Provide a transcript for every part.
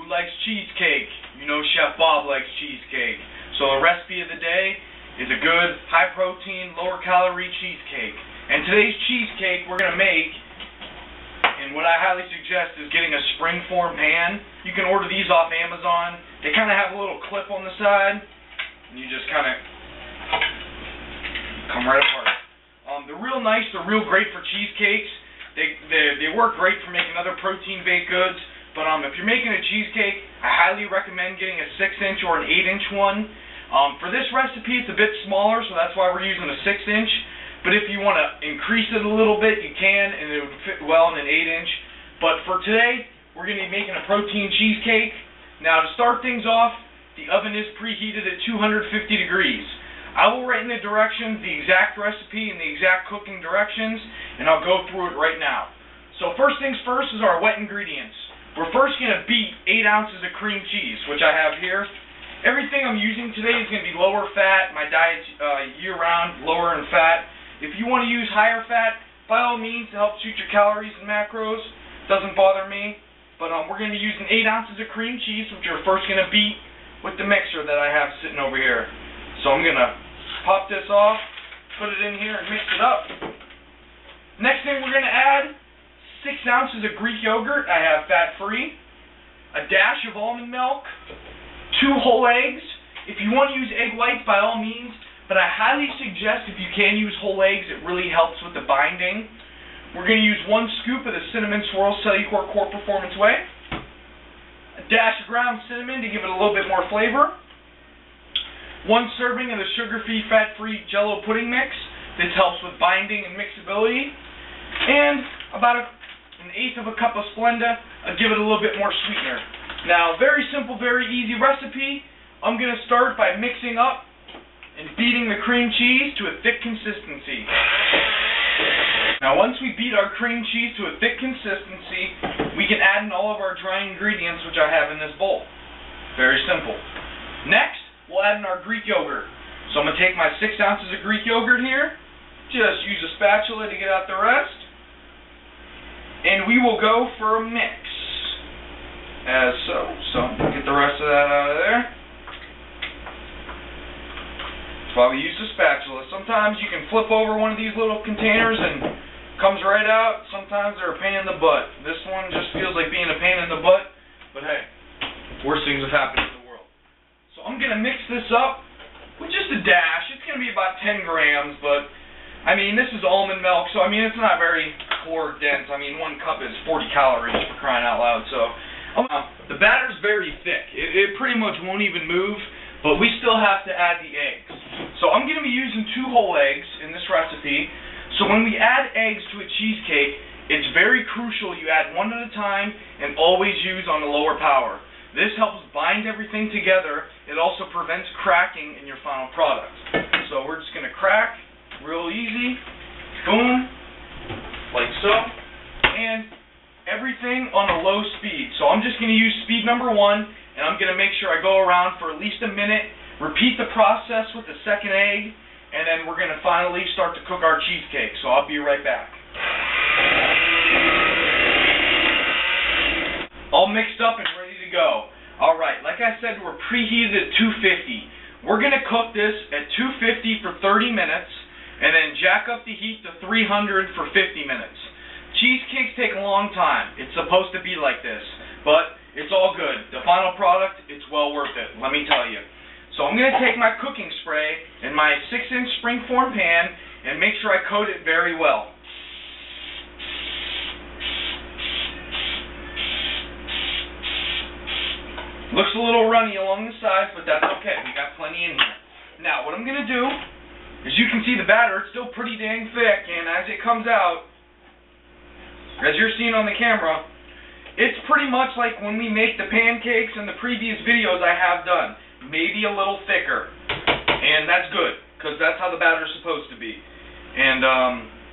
likes cheesecake? You know Chef Bob likes cheesecake. So the recipe of the day is a good, high-protein, lower-calorie cheesecake. And today's cheesecake we're going to make, and what I highly suggest is getting a springform pan. You can order these off Amazon. They kind of have a little clip on the side, and you just kind of come right apart. They're real nice. They're real great for cheesecakes. They work great for making other protein baked goods, but if you're making a cheesecake, I highly recommend getting a 6-inch or an 8-inch one. For this recipe, it's a bit smaller, so that's why we're using a 6-inch. But if you want to increase it a little bit, you can, and it would fit well in an 8-inch. But for today, we're going to be making a protein cheesecake. Now, to start things off, the oven is preheated at 250 degrees. I will write in the directions the exact recipe and the exact cooking directions, and I'll go through it right now. So first things first is our wet ingredients. We're first going to beat 8 ounces of cream cheese, which I have here. Everything I'm using today is going to be lower fat. My diet's year-round, lower in fat. If you want to use higher fat, by all means, to help shoot your calories and macros, doesn't bother me. But we're going to be using 8 ounces of cream cheese, which we're first going to beat with the mixer that I have sitting over here. So I'm going to pop this off, put it in here, and mix it up. Next thing we're going to add 6 ounces of Greek yogurt. I have fat-free. A dash of almond milk. 2 whole eggs. If you want to use egg whites, by all means, but I highly suggest if you can use whole eggs, it really helps with the binding. We're going to use 1 scoop of the cinnamon Swirl Cellucor Core Performance Whey. A dash of ground cinnamon to give it a little bit more flavor. 1 serving of the sugar-free, fat-free Jell-O pudding mix. This helps with binding and mixability. And about 1/8 of a cup of Splenda. I'll give it a little bit more sweetener. Now, very simple, very easy recipe. I'm going to start by mixing up and beating the cream cheese to a thick consistency. Now, once we beat our cream cheese to a thick consistency, we can add in all of our dry ingredients, which I have in this bowl. Very simple. Next, we'll add in our Greek yogurt. So I'm going to take my 6 ounces of Greek yogurt here, just use a spatula to get out the rest, and we will go for a mix, as so. So get the rest of that out of there. That's why we use the spatula. Sometimes you can flip over one of these little containers and it comes right out. Sometimes they're a pain in the butt. This one just feels like being a pain in the butt, but hey, worse things have happened in the world. So I'm going to mix this up with just a dash. It's going to be about 10 grams, but I mean, this is almond milk, so I mean, it's not very caloric dense. I mean, 1 cup is 40 calories for crying out loud. So the batter's very thick. It pretty much won't even move, but we still have to add the eggs. So I'm going to be using 2 whole eggs in this recipe. So when we add eggs to a cheesecake, it's very crucial you add 1 at a time and always use on the lower power. This helps bind everything together. It also prevents cracking in your final product. So we're just going to crack real easy. Boom. Like so. And everything on a low speed. So I'm just going to use speed number 1, and I'm going to make sure I go around for at least a minute, repeat the process with the second egg, and then we're going to finally start to cook our cheesecake. So I'll be right back. All mixed up and ready to go. Alright, like I said, we're preheated at 250. We're going to cook this at 250 for 30 minutes, and then jack up the heat to 300 for 50 minutes. Cheesecakes take a long time. It's supposed to be like this, but it's all good. The final product, it's well worth it, let me tell you. So I'm going to take my cooking spray in my 6-inch springform pan and make sure I coat it very well. Looks a little runny along the sides, but that's okay. We got plenty in here. Now, what I'm going to do, as you can see the batter, it's still pretty dang thick, and as it comes out, as you're seeing on the camera, it's pretty much like when we make the pancakes in the previous videos I have done. Maybe a little thicker. And that's good, because that's how the batter's supposed to be. And,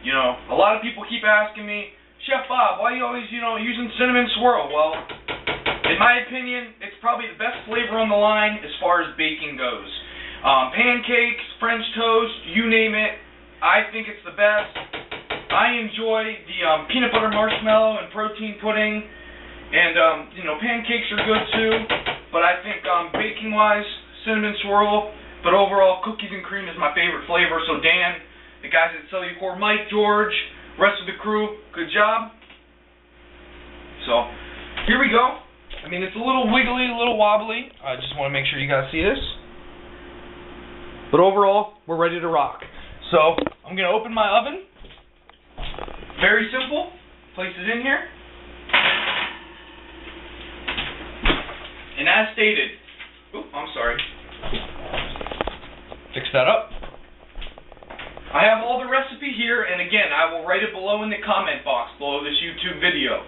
you know, a lot of people keep asking me, Chef Bob, why are you always, using cinnamon swirl? Well, in my opinion, it's probably the best flavor on the line as far as baking goes. Pancakes, French toast, you name it, I think it's the best. I enjoy the peanut butter marshmallow and protein pudding, And, you know, pancakes are good too, but I think baking-wise, cinnamon swirl, but overall, cookies and cream is my favorite flavor. So Dan, the guys at Cellucor, Mike, George, rest of the crew, good job. So, here we go. I mean, it's a little wiggly, a little wobbly. I just want to make sure you guys see this. But overall, we're ready to rock. So, I'm going to open my oven. Very simple. Place it in here. And as stated, I'm sorry. Fix that up. I have all the recipe here, and again, I will write it below in the comment box below this YouTube video.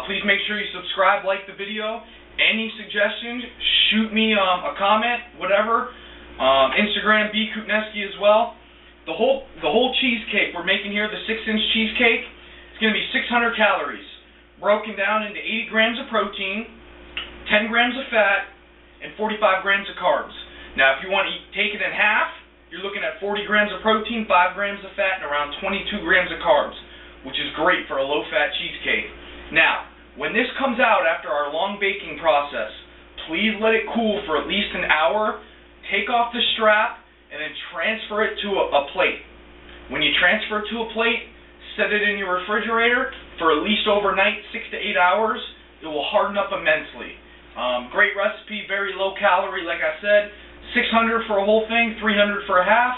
Please make sure you subscribe, like the video. Any suggestions, shoot me a comment, whatever. Instagram, Bkupniewski as well. The whole cheesecake we're making here, the 6-inch cheesecake, it's going to be 600 calories, broken down into 80 grams of protein, 10 grams of fat, and 45 grams of carbs. Now, if you want to take it in half, you're looking at 40 grams of protein, 5 grams of fat, and around 22 grams of carbs, which is great for a low-fat cheesecake. Now, when this comes out after our long baking process, please let it cool for at least an hour. Take off the strap, and then transfer it to a plate. When you transfer it to a plate, set it in your refrigerator for at least overnight, 6 to 8 hours. It will harden up immensely. Great recipe, very low calorie, like I said. 600 for a whole thing, 300 for a half.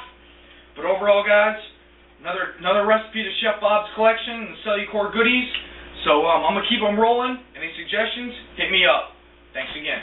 But overall, guys, another recipe to Chef Bob's collection and the Cellucor goodies. So I'm going to keep them rolling. Any suggestions, hit me up. Thanks again.